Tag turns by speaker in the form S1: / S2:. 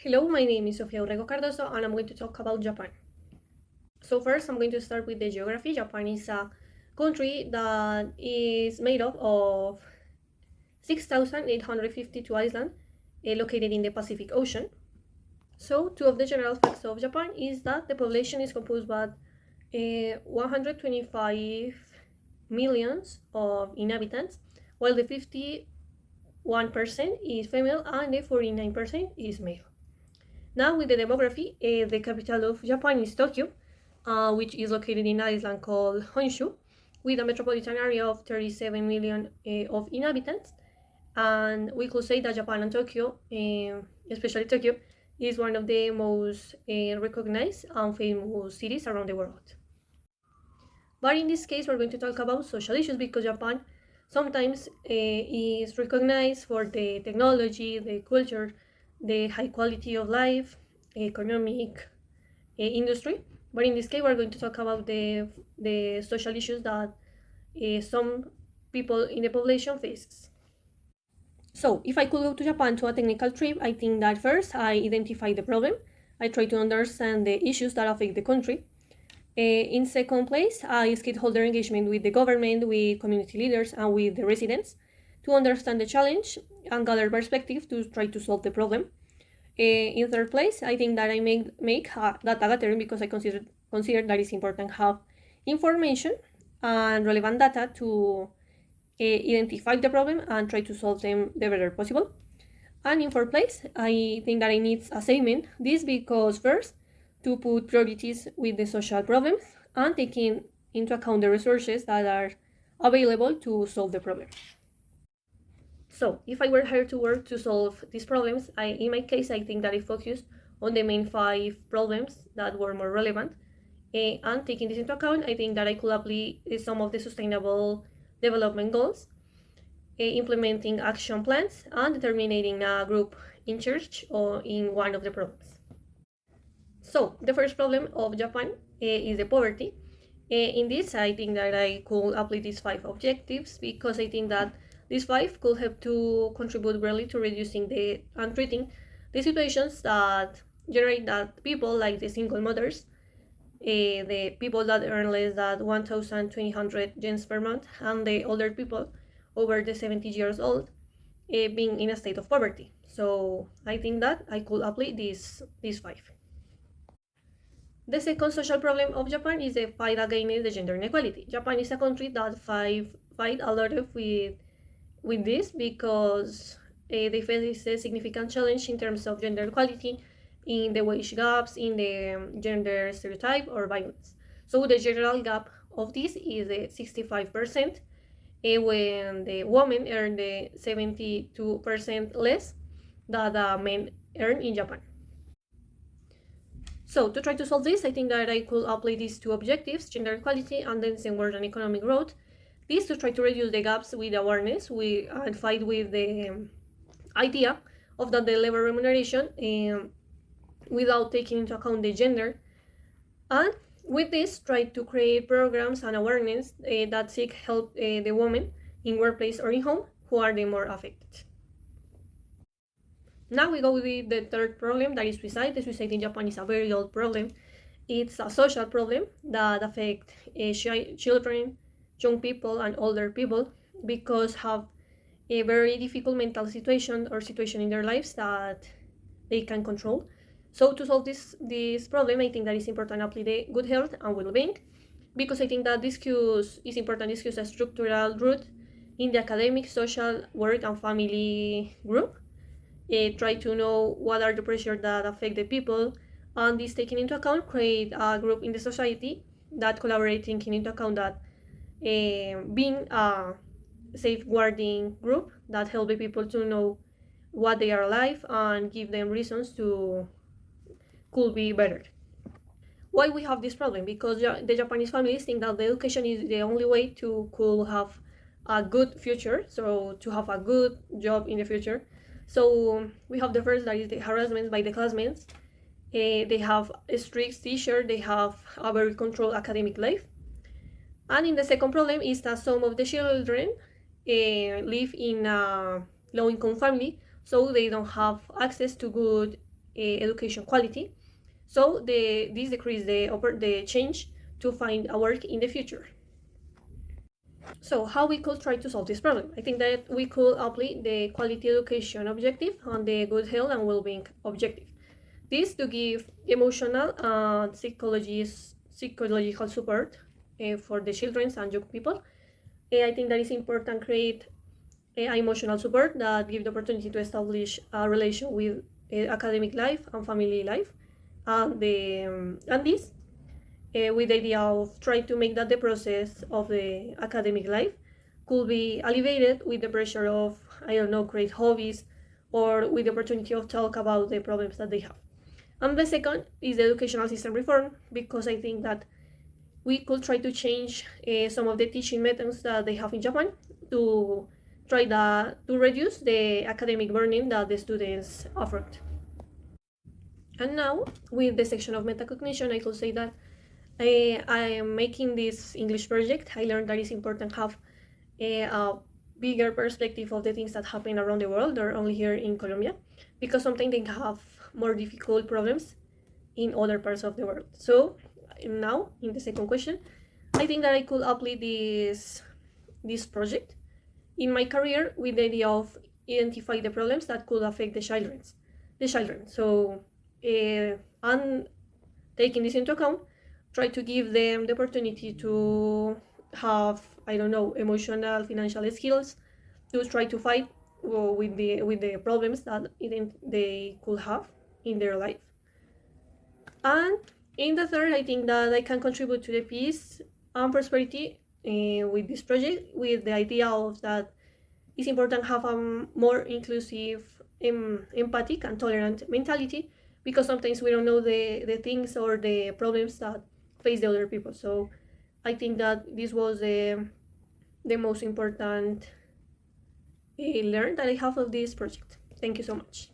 S1: Hello, my name is Sofia Urrego and I'm going to talk about Japan. So first, I'm going to start with the geography. Japan is a country that is made up of 6,852 islands located in the Pacific Ocean. So two of the general facts of Japan is that the population is composed by 125 millions of inhabitants, while the 51% is female and the 49% is male. Now with the demography, the capital of Japan is Tokyo, which is located in an island called Honshu, with a metropolitan area of 37 million of inhabitants. And we could say that Japan and Tokyo, especially Tokyo, is one of the most recognized and famous cities around the world. But in this case, we're going to talk about social issues because Japan sometimes is recognized for the technology, the culture, the high quality of life, economic industry. But in this case, we're going to talk about the social issues that some people in the population faces. So if I could go to Japan to a technical trip, I think that first I identify the problem. I try to understand the issues that affect the country. In second place, I stakeholder engagement with the government, with community leaders, and with the residents to understand the challenge and gather perspective to try to solve the problem. In third place, I think that I make data gathering because I consider that it's important to have information and relevant data to identify the problem and try to solve them the better possible. And in fourth place, I think that I need a segment. This because first, to put priorities with the social problems and taking into account the resources that are available to solve the problem. So if I were hired to work to solve these problems, in my case, I think that I focused on the main 5 problems that were more relevant. And taking this into account, I think that I could apply some of the sustainable development goals, implementing action plans, and determining a group in charge or in one of the problems. So the first problem of Japan is the poverty. In this, I think that I could apply these 5 objectives because I think that these 5 could help to contribute greatly to reducing and treating the situations that generate that people like the single mothers, the people that earn less than 1,200 yens per month, and the older people over the 70 years old being in a state of poverty. So I think that I could apply these 5. The second social problem of Japan is the fight against the gender inequality. Japan is a country that fight a lot with this because they face a significant challenge in terms of gender equality, in the wage gaps, in the gender stereotype or violence. So the general gap of this is 65%, when the women earn the 72% less than the men earn in Japan. So to try to solve this, I think that I could apply these 2 objectives, gender equality and then word and economic growth. This to try to reduce the gaps with awareness and fight with the idea of that the labor remuneration without taking into account the gender. And with this, try to create programs and awareness that seek help the women in workplace or in home who are the more affected. Now we go with the third problem, that is suicide. The suicide in Japan is a very old problem. It's a social problem that affects children, young people, and older people because have a very difficult mental situation or situation in their lives that they can control. So to solve this problem, I think that it's important to apply the good health and well-being because I think that this is important to discuss a structural root in the academic, social, work, and family group. Try to know what are the pressures that affect the people, and this taking into account, create a group in the society that collaborate, taking into account that being a safeguarding group that help the people to know what they are alive and give them reasons to could be better. Why we have this problem? Because the Japanese families think that the education is the only way to could have a good future, so to have a good job in the future. So we have the first, that is the harassment by the classmates. They have a strict teacher, they have a very controlled academic life. And in the second problem is that some of the children live in a low-income family, so they don't have access to good education quality. So this decrease the change to find a work in the future. So how we could try to solve this problem? I think that we could apply the quality education objective on the good health and well-being objective. This to give emotional and psychological support for the children and young people. I think that is important create emotional support that give the opportunity to establish a relation with academic life and family life, and this with the idea of trying to make that the process of the academic life could be alleviated with the pressure of, I don't know, create hobbies or with the opportunity of talk about the problems that they have. And the second is the educational system reform, because I think that we could try to change some of the teaching methods that they have in Japan to to reduce the academic burden that the students offered. And now, with the section of metacognition, I could say that I am making this English project. I learned that it's important to have a bigger perspective of the things that happen around the world or only here in Colombia, because sometimes they have more difficult problems in other parts of the world. So now, in the second question, I think that I could apply this project in my career with the idea of identify the problems that could affect the children. So and taking this into account, try to give them the opportunity to have, I don't know, emotional, financial skills to try to fight with the problems that they could have in their life. And in the third, I think that I can contribute to the peace and prosperity with this project, with the idea of that it's important to have a more inclusive, empathic, and tolerant mentality, because sometimes we don't know the things or the problems that face the other people. So I think that this was the most important learn that I have of this project. Thank you so much.